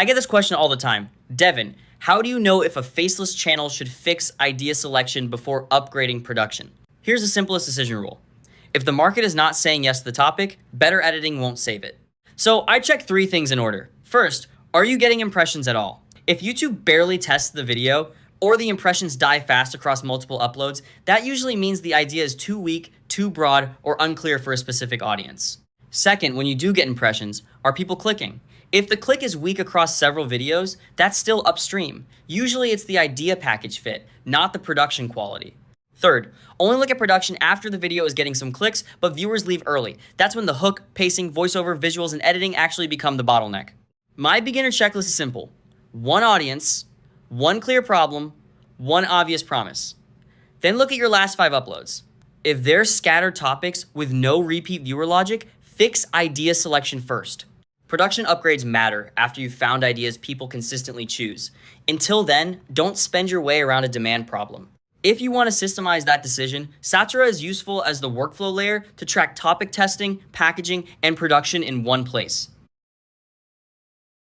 I get this question all the time. Devin, how do you know if a faceless channel should fix idea selection before upgrading production? Here's the simplest decision rule. If the market is not saying yes to the topic, better editing won't save it. So I check 3 things in order. First, are you getting impressions at all? If YouTube barely tests the video, or the impressions die fast across multiple uploads, that usually means the idea is too weak, too broad, or unclear for a specific audience. Second, when you do get impressions, are people clicking? If the click is weak across several videos, that's still upstream. Usually it's the idea package fit, not the production quality. Third, only look at production after the video is getting some clicks, but viewers leave early. That's when the hook, pacing, voiceover, visuals, and editing actually become the bottleneck. My beginner checklist is simple. 1 audience, 1 clear problem, 1 obvious promise. Then look at your last 5 uploads. If they're scattered topics with no repeat viewer logic, fix idea selection first. Production upgrades matter after you've found ideas people consistently choose. Until then, don't spend your way around a demand problem. If you want to systemize that decision, Satura is useful as the workflow layer to track topic testing, packaging, and production in one place.